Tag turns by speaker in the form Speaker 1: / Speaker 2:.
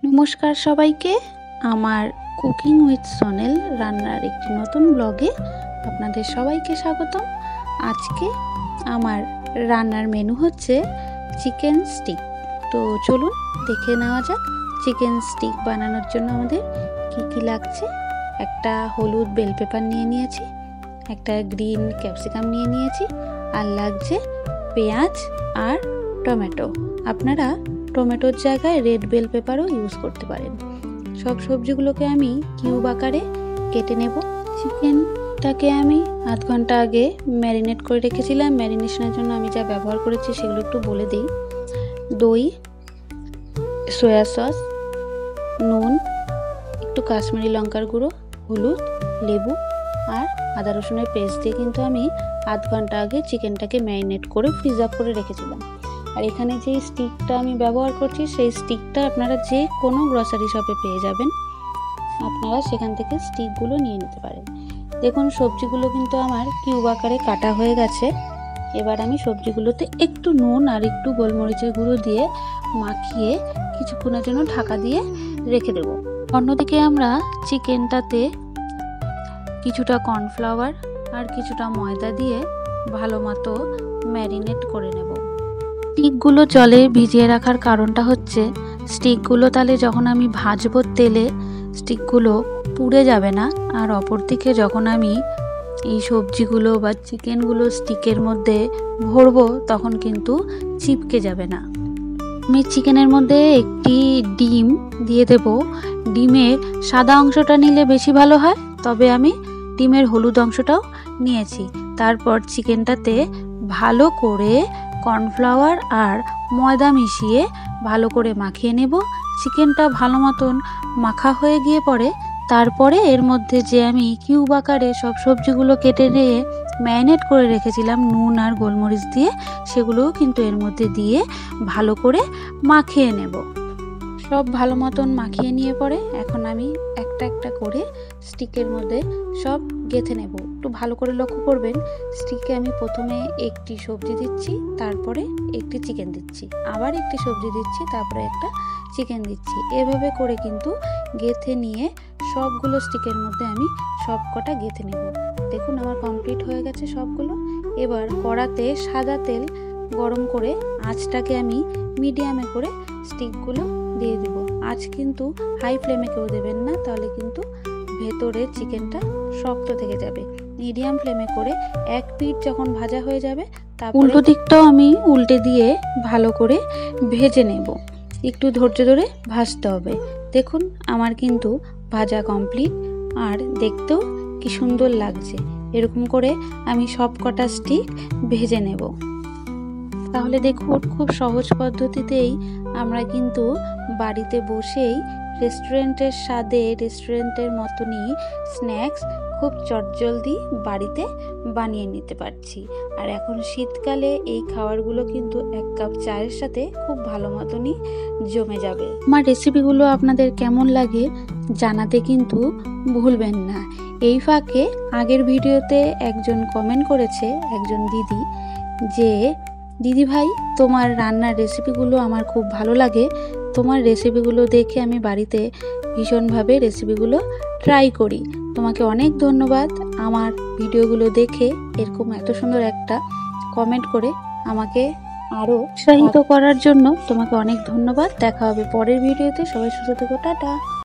Speaker 1: নমস্কার সবাইকে, আমার কুকিং উইথ সোনেল রান্নার একটি নতুন ব্লগে আপনাদের সবাইকে স্বাগতম। আজকে আমার রান্নার মেনু হচ্ছে চিকেন স্টিক। তো চলুন দেখে নেওয়া যাক চিকেন স্টিক বানানোর জন্য আমাদের কি কি লাগছে। একটা হলুদ বেল পেপার নিয়ে নিয়েছি, একটা গ্রিন ক্যাপসিকাম নিয়ে নিয়েছি, আর লাগছে পেঁয়াজ আর টমেটো। আপনারা টমেটোর জায়গায় রেড বেল পেপারও ইউজ করতে পারেন। সব সবজিগুলোকে আমি কিউব আকারে কেটে নেব। চিকেনটাকে আমি আধ ঘন্টা আগে ম্যারিনেট করে রেখেছিলাম। ম্যারিনেশনের জন্য আমি যা ব্যবহার করেছি সেগুলো একটু বলে দিই। দই, সয়া সস, নুন, একটু কাশ্মীরি লঙ্কার গুঁড়ো, হলুদ, লেবু আর আদা রসুনের পেস্ট দিয়ে কিন্তু আমি আধ ঘন্টা আগে চিকেনটাকে ম্যারিনেট করে ফ্রিজ আপ করে রেখেছিলাম। আর এখানে যে স্টিকটা আমি ব্যবহার করছি সেই স্টিকটা আপনারা যে কোনো গ্রসারি শপে পেয়ে যাবেন, আপনারা সেখান থেকে স্টিকগুলো নিয়ে নিতে পারেন। দেখুন সবজিগুলো কিন্তু আমার কিউব আকারে কাটা হয়ে গেছে। এবার আমি সবজিগুলোতে একটু নুন আর একটু গোলমরিচের গুঁড়ো দিয়ে মাখিয়ে কিছুক্ষণের জন্য ঢাকা দিয়ে রেখে দেব। অন্যদিকে আমরা চিকেনটাতে কিছুটা কর্নফ্লাওয়ার আর কিছুটা ময়দা দিয়ে ভালো মতো ম্যারিনেট করে নেব। স্টিকগুলো জলে ভিজিয়ে রাখার কারণটা হচ্ছে স্টিকগুলো তাহলে যখন আমি ভাজবো তেলে স্টিকগুলো পুড়ে যাবে না, আর অপরদিকে যখন আমি এই সবজিগুলো বা চিকেনগুলো স্টিকের মধ্যে ভরবো তখন কিন্তু চিপকে যাবে না। আমি চিকেনের মধ্যে একটি ডিম দিয়ে দেব। ডিমের সাদা অংশটা নিলে বেশি ভালো হয়, তবে আমি ডিমের হলুদ অংশটাও নিয়েছি। তারপর চিকেনটাতে ভালো করে কর্নফ্লাওয়ার আর ময়দা মিশিয়ে ভালো করে মাখিয়ে নেব। চিকেনটা ভালো মতন মাখা হয়ে গিয়ে পরে তারপরে এর মধ্যে যে আমি কিউব আকারে সব সবজিগুলো কেটে নিয়ে ম্যারিনেট করে রেখেছিলাম নুন আর গোলমরিচ দিয়ে, সেগুলোও কিন্তু এর মধ্যে দিয়ে ভালো করে মাখিয়ে নেব। সব ভালো মতন মাখিয়ে নিয়ে পরে এখন আমি একটা একটা করে স্টিকের মধ্যে সব গেঁথে নেব। একটু ভালো করে লক্ষ্য করবেন, স্টিকে আমি প্রথমে একটি সবজি দিচ্ছি, তারপরে একটি চিকেন দিচ্ছি, আবার একটি সবজি দিচ্ছি, তারপরে একটা চিকেন দিচ্ছি। এভাবে করে কিন্তু গেঁথে নিয়ে সবগুলো স্টিকের মধ্যে আমি সব কটা গেঁথে নেব। দেখুন আমার কমপ্লিট হয়ে গেছে সবগুলো। এবার কড়াতে সাদা তেল গরম করে আঁচটাকে আমি মিডিয়ামে করে স্টিকগুলো দিয়ে দেব। আঁচ কিন্তু হাই ফ্লেমে কেউ দেবেন না, তাহলে কিন্তু ভেতরে চিকেনটা শক্ত থেকে যাবে। মিডিয়াম ফ্লেমে করে এক পিঠ যখন ভাজা হয়ে যাবে তারপর উল্টো দিকটাও আমি উল্টে দিয়ে ভালো করে ভেজে নেব। একটু ধৈর্য ধরে ভাজতে হবে। দেখুন আমার কিন্তু ভাজা কমপ্লিট, আর দেখতেও কি সুন্দর লাগছে। এরকম করে আমি সব কটা স্টিক ভেজে নেব। তাহলে দেখুন খুব সহজ পদ্ধতিতেই আমরা কিন্তু বাড়িতে বসেই রেস্টুরেন্টের স্বাদে রেস্টুরেন্টের মতনই স্ন্যাক্স খুব চটজলদি বাড়িতে বানিয়ে নিতে পারছি। আর এখন শীতকালে এই খাবারগুলো কিন্তু এক কাপ চায়ের সাথে খুব ভালো মতনই জমে যাবে। আমার রেসিপিগুলো আপনাদের কেমন লাগে জানাতে কিন্তু ভুলবেন না। এই ফাঁকে আগের ভিডিওতে একজন কমেন্ট করেছে, একজন দিদি, যে দিদি ভাই তোমার রান্নার রেসিপিগুলো আমার খুব ভালো লাগে, তোমার রেসিপিগুলো দেখে আমি বাড়িতে ভীষণভাবে রেসিপিগুলো ট্রাই করি। তোমাকে অনেক ধন্যবাদ আমার ভিডিওগুলো দেখে এরকম এত সুন্দর একটা কমেন্ট করে আমাকে আরও উৎসাহিত করার জন্য। তোমাকে অনেক ধন্যবাদ। দেখা হবে পরের ভিডিওতে। সবাই সুস্থ থেকো, টাটা।